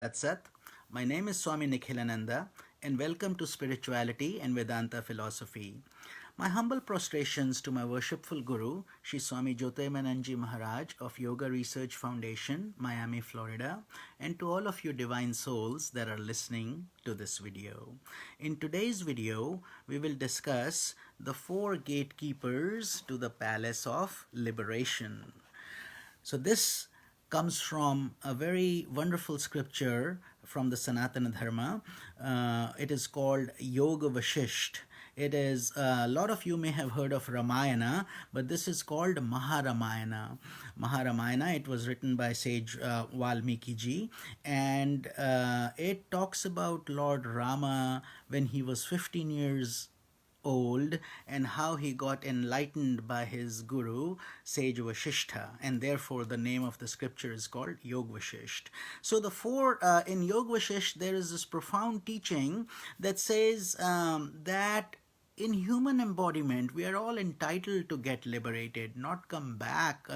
That's it. My name is Swami Nikhilananda, and welcome to Spirituality and Vedanta Philosophy. My humble prostrations to my worshipful Guru, Shri Swami Jyotirmananji Maharaj of Yoga Research Foundation, Miami, Florida, and to all of you divine souls that are listening to this video. In today's video, we will discuss the four gatekeepers to the Palace of Liberation. So this comes from a very wonderful scripture from the Sanatana Dharma. It is called Yoga Vashistha. It is a lot of you may have heard of Ramayana, but this is called Maharamayana. Maharamayana. It was written by sage Valmiki ji, and it talks about Lord Rama when he was 15 years old and how he got enlightened by his guru sage Vashistha, and therefore the name of the scripture is called Yoga Vashistha. So the four in Yoga Vashistha there is this profound teaching that says that in human embodiment, we are all entitled to get liberated, not come back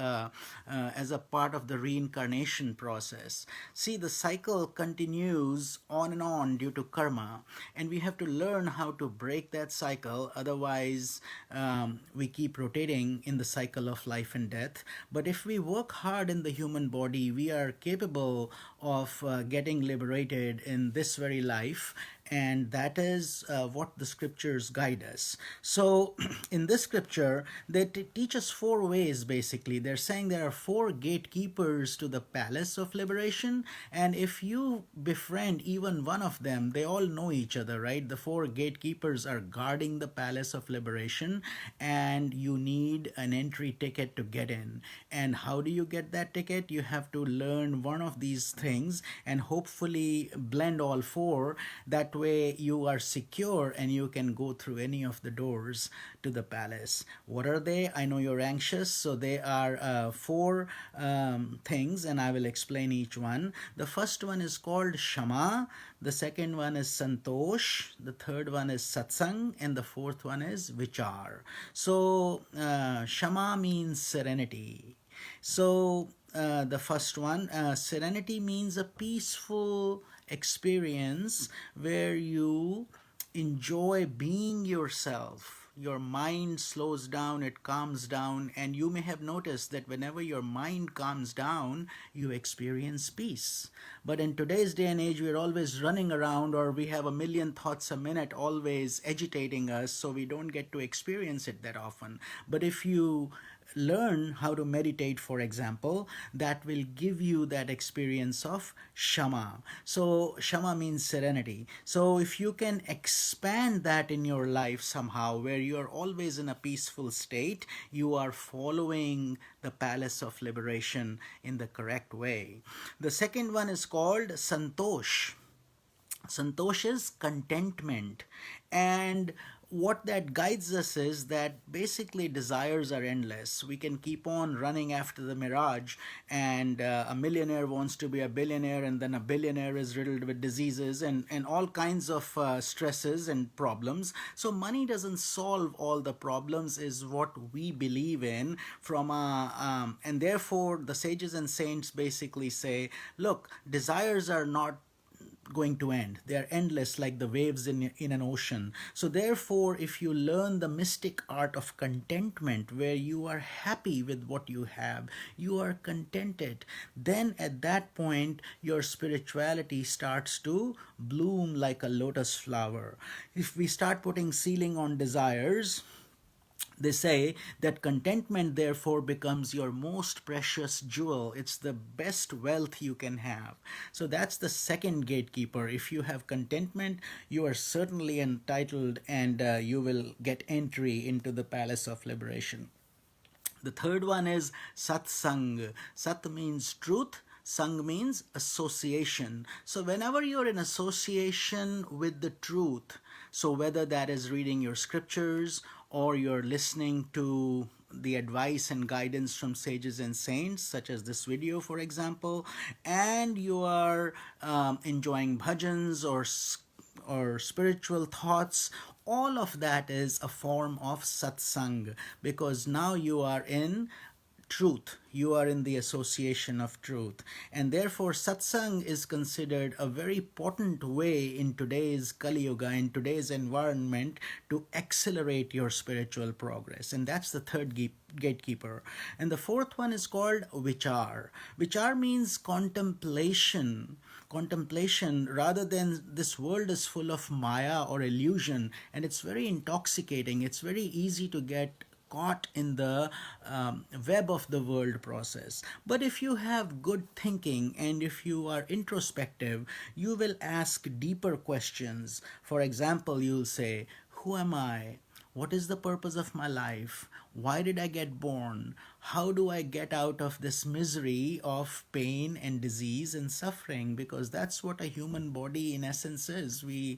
as a part of the reincarnation process. See, the cycle continues on and on due to karma, and we have to learn how to break that cycle. Otherwise, we keep rotating in the cycle of life and death. But if we work hard in the human body, we are capable of getting liberated in this very life, and that is what the scriptures guide us. So in this scripture they teach us four ways. Basically they're saying there are four gatekeepers to the palace of liberation, and if you befriend even one of them, they all know each other, right? The four gatekeepers are guarding the palace of liberation, and you need an entry ticket to get in. And how do you get that ticket? You have to learn one of these things and hopefully blend all four. That way you are secure and you can go through any of the doors to the palace. What are they? I know you're anxious, so they are four things, and I will explain each one. The first one is called Shama, the second one is Santosh, the third one is Satsang, and the fourth one is Vichar. So Shama means serenity. So the first one, serenity means a peaceful experience where you enjoy being yourself. Your mind slows down, it calms down, and you may have noticed that whenever your mind calms down, you experience peace. But in today's day and age, we're always running around, or we have a million thoughts a minute always agitating us, so we don't get to experience it that often. But if you learn how to meditate, for example, that will give you that experience of Shama. So Shama means serenity. So if you can expand that in your life somehow, where you are always in a peaceful state, you are following the palace of liberation in the correct way. The second one is called Santosh. Santosh is contentment, and what that guides us is that basically desires are endless. We can keep on running after the mirage, and a millionaire wants to be a billionaire, and then a billionaire is riddled with diseases and all kinds of stresses and problems. So money doesn't solve all the problems is what we believe in from and therefore the sages and saints basically say, look, desires are not going to end. They are endless like the waves in an ocean. So therefore, if you learn the mystic art of contentment, where you are happy with what you have, you are contented, then at that point your spirituality starts to bloom like a lotus flower. If we start putting ceiling on desires, they say that contentment therefore becomes your most precious jewel. It's the best wealth you can have. So that's the second gatekeeper. If you have contentment, you are certainly entitled, and you will get entry into the palace of liberation. The third one is Satsang. Sat means truth. Sang means association. So whenever you're in association with the truth, so whether that is reading your scriptures or you're listening to the advice and guidance from sages and saints, such as this video, for example, and you are enjoying bhajans or spiritual thoughts, all of that is a form of satsang, because now you are in truth. You are in the association of truth. And therefore, satsang is considered a very potent way in today's Kali Yuga, in today's environment, to accelerate your spiritual progress. And that's the third gatekeeper. And the fourth one is called Vichar. Vichar means contemplation. Contemplation, rather than this world is full of maya or illusion, and it's very intoxicating. It's very easy to get caught in the web of the world process. But if you have good thinking and if you are introspective, you will ask deeper questions. For example, you'll say, who am I? What is the purpose of my life? Why did I get born? How do I get out of this misery of pain and disease and suffering? Because that's what a human body in essence is. We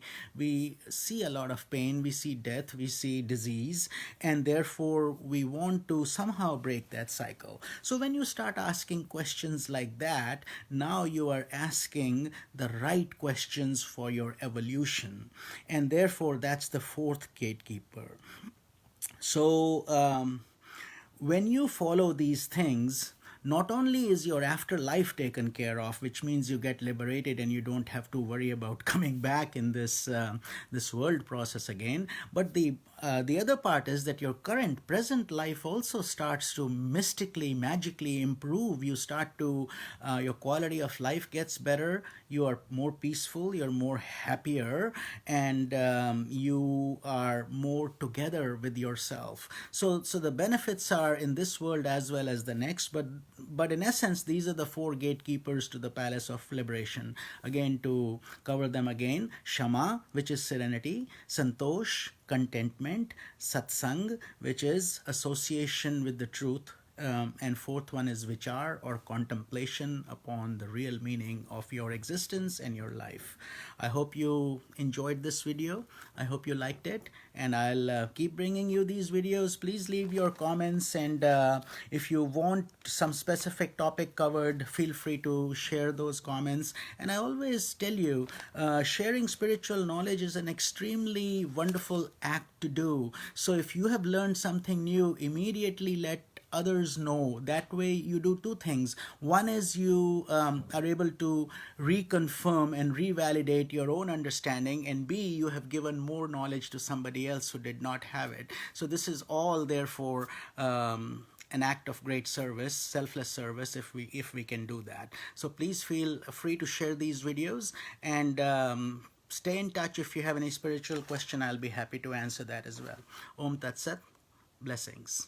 see a lot of pain, we see death, we see disease, and therefore we want to somehow break that cycle. So when you start asking questions like that, now you are asking the right questions for your evolution. And therefore that's the fourth gatekeeper. So when you follow these things, not only is your afterlife taken care of, which means you get liberated and you don't have to worry about coming back in this world process again, but the other part is that your current present life also starts to mystically, magically improve. You start to your quality of life gets better. You are more peaceful. You're more happier, and you are more together with yourself. So the benefits are in this world as well as the next. But in essence, these are the four gatekeepers to the palace of liberation. Again, to cover them again: Shama, which is serenity; Santosh, contentment; Satsang, which is association with the truth; and fourth one is Vichar, or contemplation upon the real meaning of your existence and your life. I hope you enjoyed this video. I hope you liked it, and I'll keep bringing you these videos. Please leave your comments, and if you want some specific topic covered, feel free to share those comments. And I always tell you, sharing spiritual knowledge is an extremely wonderful act to do. So if you have learned something new, immediately let others know. That way you do two things. One is you are able to reconfirm and revalidate your own understanding, and B, you have given more knowledge to somebody else who did not have it. So this is all therefore an act of great service, selfless service, if we can do that. So please feel free to share these videos, and stay in touch. If you have any spiritual question, I'll be happy to answer that as well. Om Tat Sat. Blessings.